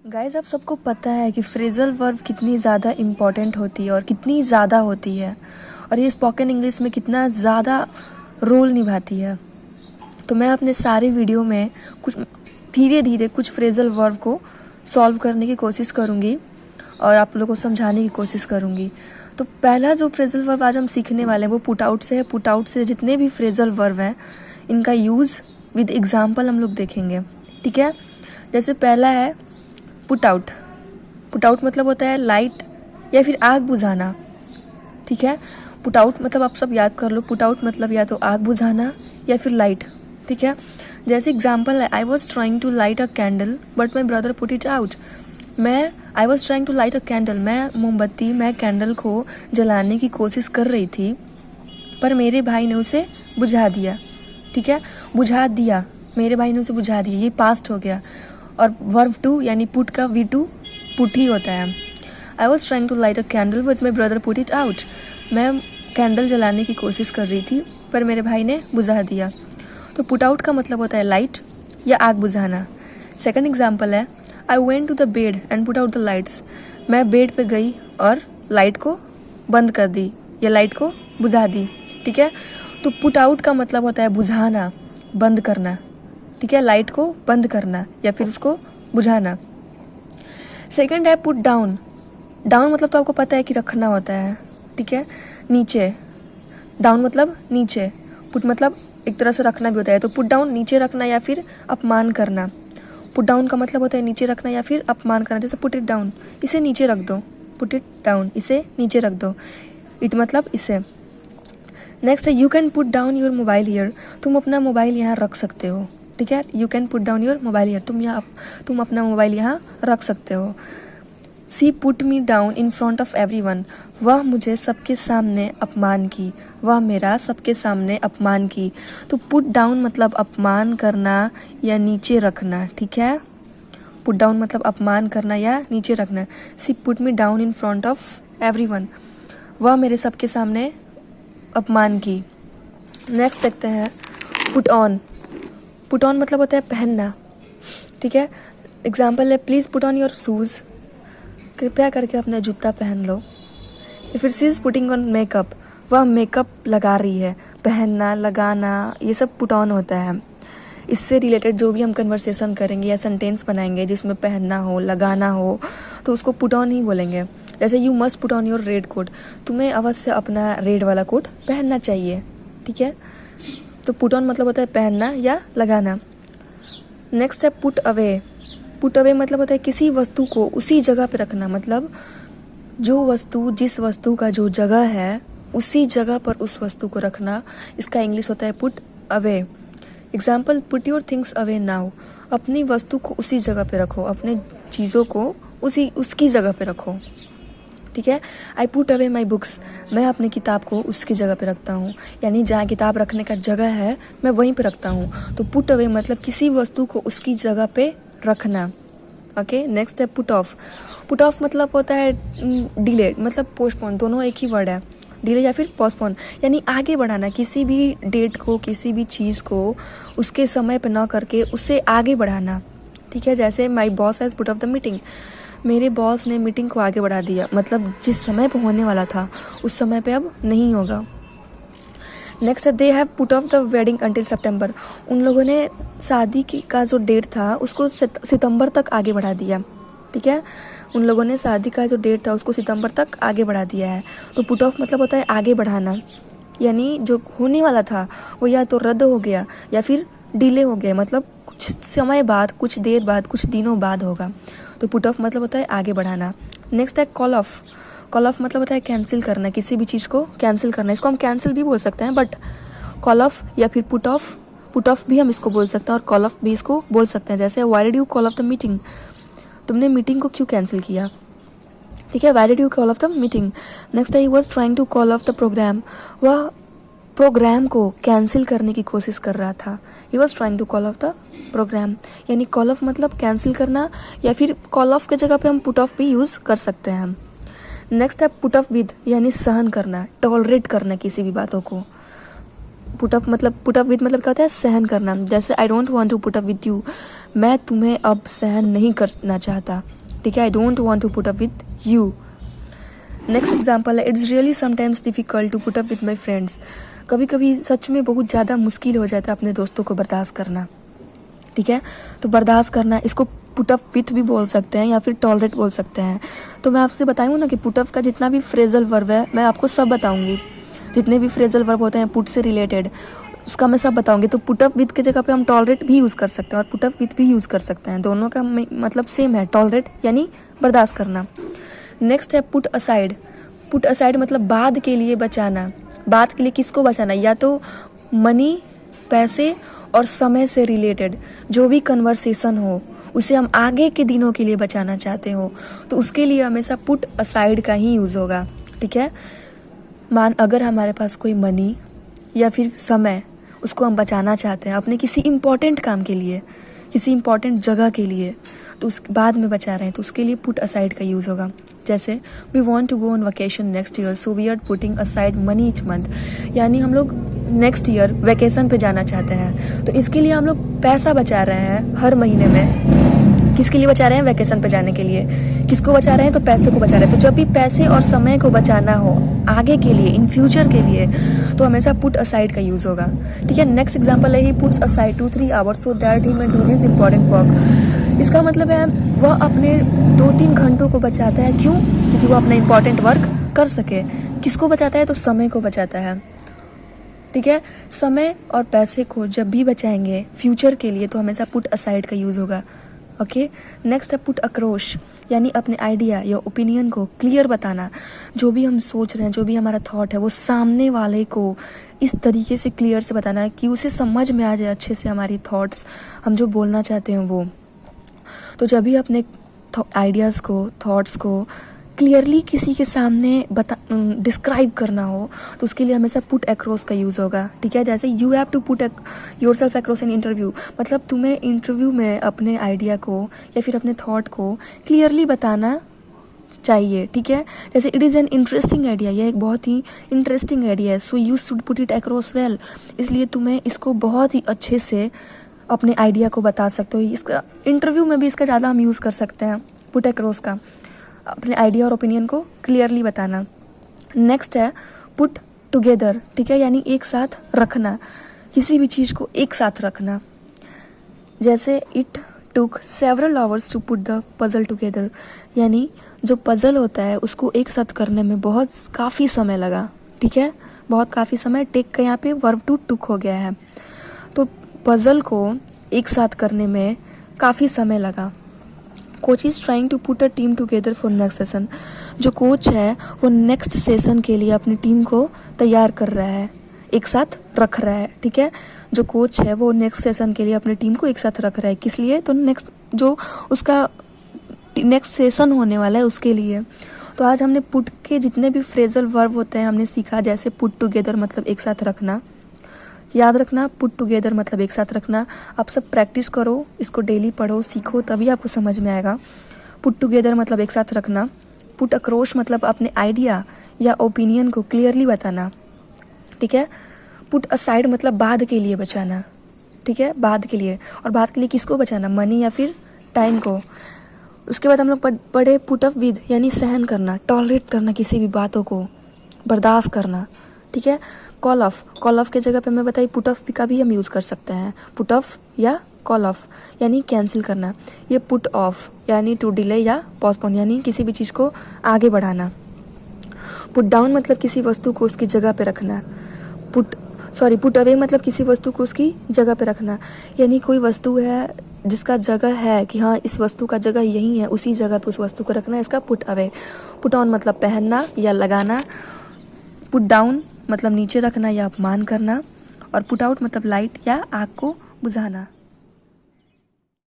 Guys, आप सबको पता है कि फ्रेजल वर्ब कितनी ज़्यादा इम्पॉर्टेंट होती है और कितनी ज़्यादा होती है, और ये स्पोकन इंग्लिश में कितना ज़्यादा रोल निभाती है। तो मैं अपने सारे वीडियो में कुछ धीरे धीरे कुछ फ्रेजल वर्ब को सॉल्व करने की कोशिश करूँगी और आप लोगों को समझाने की कोशिश करूँगी। तो पहला जो फ्रेजल वर्ब आज हम सीखने वाले हैं वो पुट आउट से है। पुट आउट से जितने भी फ्रेजल वर्ब हैं इनका यूज़ विद एग्जाम्पल हम लोग देखेंगे, ठीक है। जैसे पहला है पुट आउट। पुट आउट मतलब होता है लाइट या फिर आग बुझाना, ठीक है। पुट आउट मतलब आप सब याद कर लो, पुट आउट मतलब या तो आग बुझाना या फिर लाइट, ठीक है। जैसे एग्जाम्पल है, I was trying to light a candle but my brother put it out. I was trying to light a candle, मैं कैंडल को जलाने की कोशिश कर रही थी पर मेरे भाई ने उसे बुझा दिया, ठीक है। बुझा दिया, मेरे भाई ने उसे बुझा दिया, ये पास्ट हो गया। और वर्ब टू यानी पुट का वी टू पुट ही होता है। I was trying to light a candle but my brother put it out. मैं कैंडल जलाने की कोशिश कर रही थी पर मेरे भाई ने बुझा दिया। तो पुट आउट का मतलब होता है लाइट या आग बुझाना। सेकंड एग्जाम्पल है, I went to the bed and put out the lights. मैं बेड पे गई और लाइट को बंद कर दी या लाइट को बुझा दी, ठीक है। तो पुट आउट का मतलब होता है बुझाना, बंद करना, ठीक है। लाइट को बंद करना या फिर उसको बुझाना। सेकंड है पुट डाउन। डाउन मतलब तो आपको पता है कि रखना होता है, ठीक है, नीचे। डाउन मतलब नीचे, पुट मतलब एक तरह से रखना भी होता है। तो पुट डाउन नीचे रखना या फिर अपमान करना। पुट डाउन का मतलब होता है नीचे रखना या फिर अपमान करना। जैसे पुट इट डाउन, इसे नीचे रख दो। पुट इट डाउन, इसे नीचे रख दो। इट मतलब इसे। नेक्स्ट है, you can put down your mobile here. तुम अपना मोबाइल यहाँ रख सकते हो, ठीक है। You can put down your mobile here, तुम अपना मोबाइल यहाँ रख सकते हो। She put me down in front of everyone. वह मुझे सबके सामने अपमान की, वह मेरा सबके सामने अपमान की। तो पुट डाउन मतलब अपमान करना या नीचे रखना, ठीक है। पुट डाउन मतलब अपमान करना या नीचे रखना। She put me down in front of everyone, वह मेरे सबके सामने अपमान की। नेक्स्ट देखते हैं पुट ऑन। पुट ऑन मतलब होता है पहनना, ठीक है। एग्जाम्पल है, please put on your shoes. कृपया करके अपना जूता पहन लो। या फिर she is putting on makeup, वह मेकअप लगा रही है। पहनना, लगाना, ये सब पुट ऑन होता है। इससे रिलेटेड जो भी हम कन्वर्सेशन करेंगे या सेंटेंस बनाएंगे जिसमें पहनना हो, लगाना हो, तो उसको पुट ऑन ही बोलेंगे। जैसे you must put on your red coat, तुम्हें अवश्य अपना रेड वाला कोट पहनना चाहिए, ठीक है। तो पुट ऑन मतलब होता है पहनना या लगाना। नेक्स्ट है पुट अवे। पुट अवे मतलब होता है किसी वस्तु को उसी जगह पे रखना। मतलब जो वस्तु, जिस वस्तु का जो जगह है उसी जगह पर उस वस्तु को रखना, इसका इंग्लिश होता है put away. Example, put your things away now. अपनी वस्तु को उसी जगह पे रखो, अपने चीज़ों को उसकी जगह पे रखो, ठीक है। I put away my books, मैं अपनी किताब को उसकी जगह पे रखता हूँ, यानी जहाँ किताब रखने का जगह है मैं वहीं पे रखता हूँ। तो पुट अवे मतलब किसी वस्तु को उसकी जगह पे रखना, ओके। नेक्स्ट है पुट ऑफ। पुट ऑफ मतलब होता है डिले, मतलब पोस्टपोन, दोनों एक ही वर्ड है। डिले या फिर पोस्टपोन यानी आगे बढ़ाना, किसी भी डेट को, किसी भी चीज़ को उसके समय पे ना करके उससे आगे बढ़ाना, ठीक है। जैसे my boss has put off the meeting, मेरे बॉस ने मीटिंग को आगे बढ़ा दिया, मतलब जिस समय पे होने वाला था उस समय पे अब नहीं होगा। नेक्स्ट है, they have put off the wedding until September. उन लोगों ने शादी की का जो डेट था उसको सितंबर तक आगे बढ़ा दिया, ठीक है। उन लोगों ने शादी का जो डेट था उसको सितंबर तक आगे बढ़ा दिया है। तो पुट ऑफ मतलब होता है आगे बढ़ाना, यानी जो होने वाला था वो या तो रद्द हो गया या फिर डिले हो गया, मतलब कुछ समय बाद, कुछ देर बाद, कुछ दिनों बाद होगा। तो पुट ऑफ मतलब होता है आगे बढ़ाना। नेक्स्ट है कॉल ऑफ। कॉल ऑफ मतलब होता है कैंसिल करना, किसी भी चीज़ को कैंसिल करना। इसको हम कैंसिल भी बोल सकते हैं, बट कॉल ऑफ या फिर पुट ऑफ भी हम इसको बोल सकते हैं और कॉल ऑफ भी इसको बोल सकते हैं। जैसे why did you call off the meeting, तुमने मीटिंग को क्यों कैंसिल किया, ठीक है। Why did you call off the meeting. Next है, he was trying to call off the programme, वह प्रोग्राम को कैंसिल करने की कोशिश कर रहा था। He was trying to call off the programme, यानी कॉल ऑफ मतलब कैंसिल करना, या फिर कॉल ऑफ के जगह पे हम पुट ऑफ भी यूज़ कर सकते हैं। नेक्स्ट है पुट ऑफ विद, यानी सहन करना, टॉलरेट करना किसी भी बातों को। पुट ऑफ विद मतलब क्या होता है, सहन करना। जैसे I don't want to put up with you, मैं तुम्हें अब सहन नहीं करना चाहता, ठीक है, I don't want to put up with you. Next example है, it's really sometimes difficult to put up with my friends. कभी कभी सच में बहुत ज़्यादा मुश्किल हो जाता है अपने दोस्तों को बर्दाश्त करना, ठीक है। तो बर्दाश्त करना, इसको पुट अप विथ भी बोल सकते हैं या फिर टॉलरेट बोल सकते हैं। तो मैं आपसे बताऊँ ना कि पुट अप का जितना भी फ्रेजल वर्ब है मैं आपको सब बताऊँगी, जितने भी फ्रेजल वर्ब होते हैं पुट से रिलेटेड उसका मैं सब बताऊँगी। तो पुट अप विथ की जगह पे हम टॉलरेट भी यूज़ कर सकते हैं और पुट अप विथ भी यूज़ कर सकते हैं, दोनों का मतलब सेम है, टॉलरेट यानी बर्दाश्त करना। नेक्स्ट है पुट असाइड। पुट असाइड मतलब बाद के लिए बचाना। बाद के लिए किसको बचाना, या तो मनी, पैसे और समय से रिलेटेड जो भी कन्वर्सेशन हो उसे हम आगे के दिनों के लिए बचाना चाहते हो तो उसके लिए हमेशा पुट असाइड का ही यूज़ होगा, ठीक है। मान अगर हमारे पास कोई मनी या फिर समय उसको हम बचाना चाहते हैं अपने किसी इम्पोर्टेंट काम के लिए, किसी इम्पोर्टेंट जगह के लिए, तो उस बाद में बचा रहे हैं तो उसके लिए पुट असाइड का यूज़ होगा। जैसे we want to go on vacation next year so we are putting aside money each month, यानी हम लोग नेक्स्ट ईयर वेकेशन पे जाना चाहते हैं तो इसके लिए हम लोग पैसा बचा रहे हैं हर महीने में। किसके लिए बचा रहे हैं, वेकेशन पे जाने के लिए। किसको बचा रहे हैं, तो पैसे को बचा रहे हैं। तो जब भी पैसे और समय को बचाना हो आगे के लिए, इन फ्यूचर के लिए, तो हमेशा पुट असाइड का यूज़ होगा, ठीक है। नेक्स्ट एग्जाम्पल है, he puts aside 2-3 hours so that he can do this important work. इसका मतलब है वह अपने 2-3 घंटों को बचाता है, क्यों, क्योंकि वो अपना इंपॉर्टेंट वर्क कर सके। किसको बचाता है, तो समय को बचाता है, ठीक है। समय और पैसे को जब भी बचाएंगे फ्यूचर के लिए तो हमेशा पुट असाइड का यूज़ होगा, ओके। नेक्स्ट है पुट अक्रॉस, यानी अपने आइडिया या ओपिनियन को क्लियर बताना। जो भी हम सोच रहे हैं, जो भी हमारा थॉट है वो सामने वाले को इस तरीके से क्लियर से बताना है कि उसे समझ में आ जाए अच्छे से हमारी थॉट्स, हम जो बोलना चाहते हैं वो। तो जब भी अपने आइडियाज़ को, थॉट्स को क्लियरली किसी के सामने डिस्क्राइब करना हो तो उसके लिए हमेशा पुट अक्रॉस का यूज़ होगा, ठीक है। जैसे you have to put yourself across in interview, मतलब तुम्हें इंटरव्यू में अपने आइडिया को या फिर अपने थॉट को क्लियरली बताना चाहिए, ठीक है। जैसे it is an interesting idea, यह एक बहुत ही इंटरेस्टिंग आइडिया है, so you should put it across well, इसलिए तुम्हें इसको बहुत ही अच्छे से अपने आइडिया को बता सकते हो। इसका इंटरव्यू में भी इसका ज़्यादा हम यूज़ कर सकते हैं, पुट अक्रॉस का, अपने आइडिया और ओपिनियन को क्लियरली बताना। नेक्स्ट है पुट टुगेदर, ठीक है, यानी एक साथ रखना, किसी भी चीज़ को एक साथ रखना। जैसे it took several hours to put the puzzle together, यानी जो पजल होता है उसको एक साथ करने में काफ़ी समय लगा, ठीक है, काफ़ी समय। टेक का यहाँ पे वर्ब टू टुक हो गया है, तो पजल को एक साथ करने में काफ़ी समय लगा। Coach is trying to put a team together for next session, जो कोच है वो नेक्स्ट सेशन के लिए अपनी टीम को तैयार कर रहा है, एक साथ रख रहा है, ठीक है। जो कोच है वो नेक्स्ट सेशन के लिए अपनी टीम को एक साथ रख रहा है, किस लिए, तो नेक्स्ट जो उसका नेक्स्ट सेशन होने वाला है उसके लिए। तो आज हमने पुट के जितने भी फ्रेजल वर्ब होते हैं हमने सीखा, जैसे पुट टुगेदर मतलब एक साथ रखना, याद रखना, पुट टुगेदर मतलब एक साथ रखना। आप सब प्रैक्टिस करो, इसको डेली पढ़ो, सीखो, तभी आपको समझ में आएगा। पुट टुगेदर मतलब एक साथ रखना। पुट अक्रॉस मतलब अपने आइडिया या ओपिनियन को क्लियरली बताना, ठीक है। पुट असाइड मतलब बाद के लिए बचाना, ठीक है, बाद के लिए। और बाद के लिए किसको बचाना, मनी या फिर टाइम को। उसके बाद हम लोग पढ़े पुट अप विद, यानी सहन करना, टॉलरेट करना, किसी भी बातों को बर्दाश्त करना, ठीक है। कॉल ऑफ के जगह पे मैं बताई पुट ऑफ का भी हम यूज़ कर सकते हैं, पुट ऑफ या कॉल ऑफ यानी कैंसिल करना। ये पुट ऑफ यानी टू डिले या पोस्टपोन, यानी किसी भी चीज़ को आगे बढ़ाना। पुट डाउन मतलब किसी वस्तु को उसकी जगह पे रखना। पुट अवे मतलब किसी वस्तु को उसकी जगह पे रखना, यानी कोई वस्तु है जिसका जगह है कि हाँ इस वस्तु का जगह यही है, उसी जगह पे उस वस्तु को रखना, इसका पुट अवे। पुट ऑन मतलब पहनना या लगाना। पुट डाउन मतलब नीचे रखना या अपमान करना। और पुट आउट मतलब लाइट या आग को बुझाना।